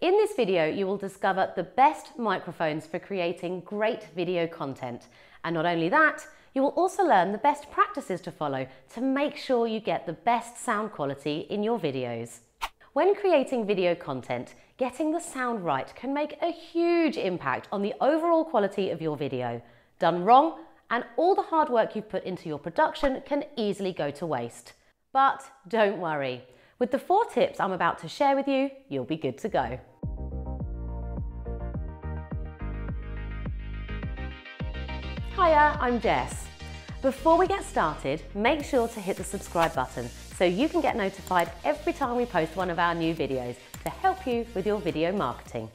In this video, you will discover the best microphones for creating great video content. And not only that, you will also learn the best practices to follow to make sure you get the best sound quality in your videos. When creating video content, getting the sound right can make a huge impact on the overall quality of your video. Done wrong, and all the hard work you've put into your production can easily go to waste. But don't worry. With the 4 tips I'm about to share with you, you'll be good to go. Hiya, I'm Jess. Before we get started, make sure to hit the subscribe button so you can get notified every time we post one of our new videos to help you with your video marketing.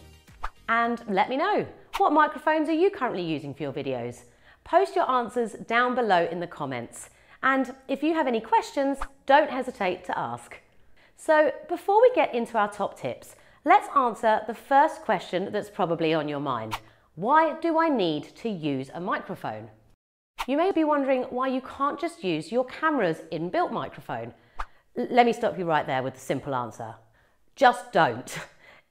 And let me know, what microphones are you currently using for your videos? Post your answers down below in the comments. And if you have any questions, don't hesitate to ask. So before we get into our top tips, let's answer the first question that's probably on your mind. Why do I need to use a microphone? You may be wondering why you can't just use your camera's inbuilt microphone. Let me stop you right there with the simple answer. Just don't.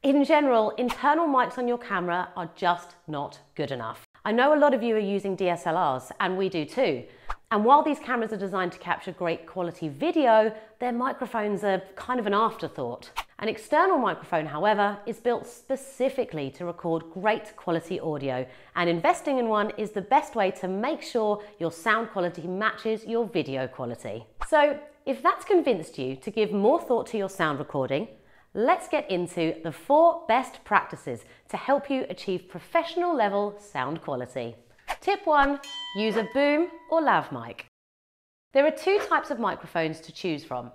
In general, internal mics on your camera are just not good enough. I know a lot of you are using DSLRs, and we do too. And while these cameras are designed to capture great quality video, their microphones are kind of an afterthought. An external microphone, however, is built specifically to record great quality audio, and investing in one is the best way to make sure your sound quality matches your video quality. So, if that's convinced you to give more thought to your sound recording, let's get into the 4 best practices to help you achieve professional level sound quality. Tip 1, use a boom or lav mic. There are 2 types of microphones to choose from.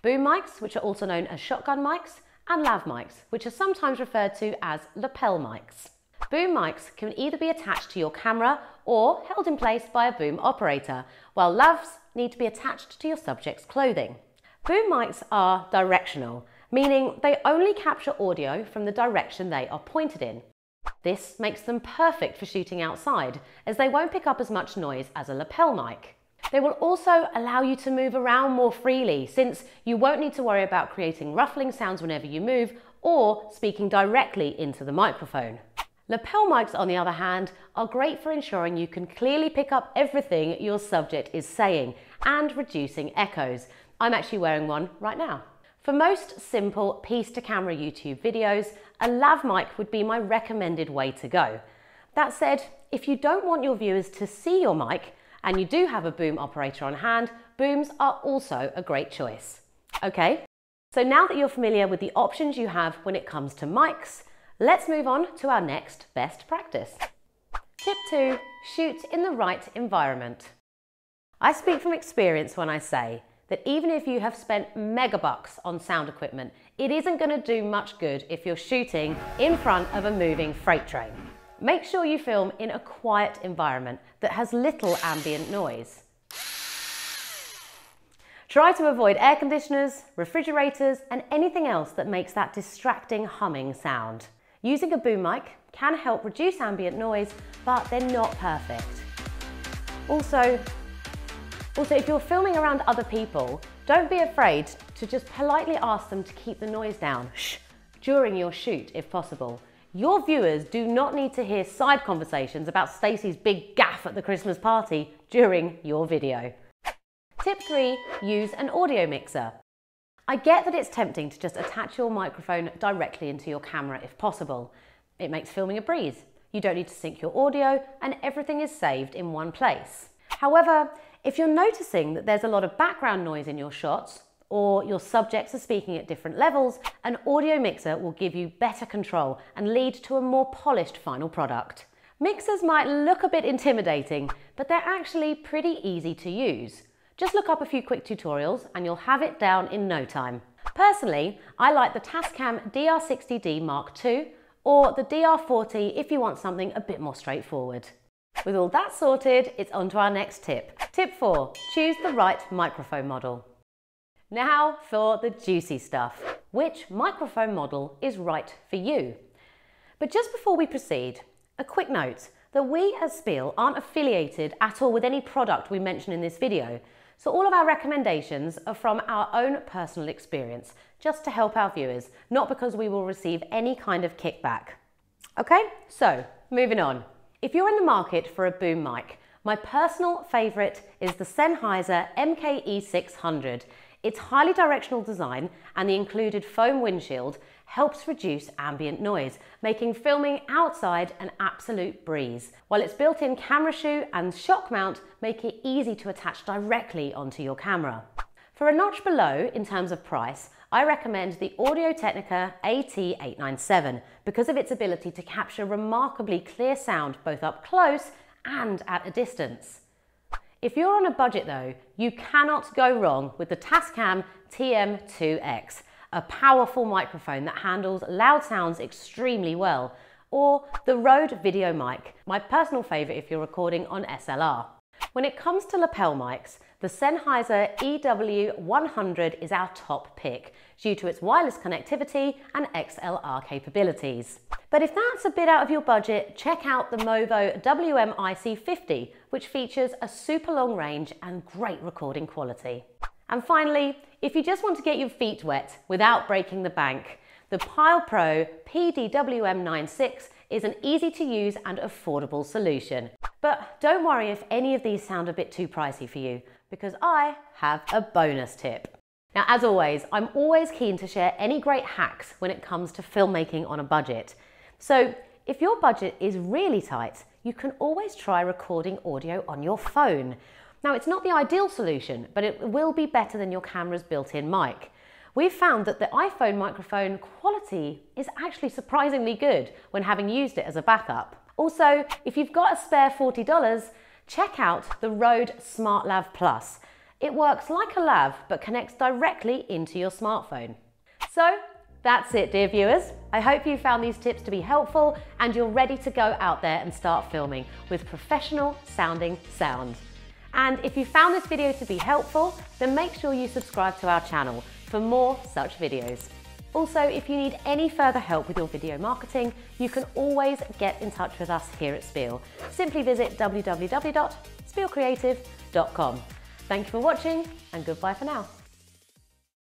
Boom mics, which are also known as shotgun mics, and lav mics, which are sometimes referred to as lapel mics. Boom mics can either be attached to your camera or held in place by a boom operator, while lavs need to be attached to your subject's clothing. Boom mics are directional, meaning they only capture audio from the direction they are pointed in. This makes them perfect for shooting outside, as they won't pick up as much noise as a lapel mic. They will also allow you to move around more freely, since you won't need to worry about creating ruffling sounds whenever you move or speaking directly into the microphone. Lapel mics, on the other hand, are great for ensuring you can clearly pick up everything your subject is saying and reducing echoes. I'm actually wearing one right now. For most simple piece-to-camera YouTube videos, a lav mic would be my recommended way to go. That said, if you don't want your viewers to see your mic and you do have a boom operator on hand, booms are also a great choice. Okay, so now that you're familiar with the options you have when it comes to mics, let's move on to our next best practice. Tip 2, shoot in the right environment. I speak from experience when I say that even if you have spent megabucks on sound equipment, it isn't going to do much good if you're shooting in front of a moving freight train. Make sure you film in a quiet environment that has little ambient noise. Try to avoid air conditioners, refrigerators, and anything else that makes that distracting humming sound. Using a boom mic can help reduce ambient noise, but they're not perfect. Also, if you're filming around other people, don't be afraid to just politely ask them to keep the noise down during your shoot if possible. Your viewers do not need to hear side conversations about Stacey's big gaffe at the Christmas party during your video. Tip 3, use an audio mixer. I get that it's tempting to just attach your microphone directly into your camera if possible. It makes filming a breeze. You don't need to sync your audio and everything is saved in one place. However, if you're noticing that there's a lot of background noise in your shots, or your subjects are speaking at different levels, an audio mixer will give you better control and lead to a more polished final product. Mixers might look a bit intimidating, but they're actually pretty easy to use. Just look up a few quick tutorials and you'll have it down in no time. Personally, I like the Tascam DR60D Mark II or the DR40 if you want something a bit more straightforward. With all that sorted, it's on to our next tip. Tip 4, choose the right microphone model. Now for the juicy stuff. Which microphone model is right for you? But just before we proceed, a quick note that we as Spiel aren't affiliated at all with any product we mention in this video. So all of our recommendations are from our own personal experience, just to help our viewers, not because we will receive any kind of kickback. Okay, so moving on. If you're in the market for a boom mic, my personal favourite is the Sennheiser MKE600. Its highly directional design and the included foam windshield helps reduce ambient noise, making filming outside an absolute breeze, while its built-in camera shoe and shock mount make it easy to attach directly onto your camera. For a notch below in terms of price, I recommend the Technica AT897 because of its ability to capture remarkably clear sound both up close and at a distance. If you're on a budget though, you cannot go wrong with the Tascam TM2X, a powerful microphone that handles loud sounds extremely well, or the Rode Video Mic, my personal favourite if you're recording on SLR. When it comes to lapel mics, the Sennheiser EW100 is our top pick due to its wireless connectivity and XLR capabilities. But if that's a bit out of your budget, check out the Movo WMIC50, which features a super long range and great recording quality. And finally, if you just want to get your feet wet without breaking the bank, the Pile Pro PDWM96 is an easy to use and affordable solution. But don't worry if any of these sound a bit too pricey for you, because I have a bonus tip. Now, as always, I'm always keen to share any great hacks when it comes to filmmaking on a budget. So if your budget is really tight, you can always try recording audio on your phone. Now, it's not the ideal solution, but it will be better than your camera's built-in mic. We've found that the iPhone microphone quality is actually surprisingly good when having used it as a backup. Also, if you've got a spare $40, check out the Rode SmartLav Plus. It works like a lav, but connects directly into your smartphone. So, that's it, dear viewers. I hope you found these tips to be helpful and you're ready to go out there and start filming with professional sounding sound. And if you found this video to be helpful, then make sure you subscribe to our channel for more such videos. Also, if you need any further help with your video marketing, you can always get in touch with us here at Spiel. Simply visit www.spielcreative.com. Thank you for watching and goodbye for now.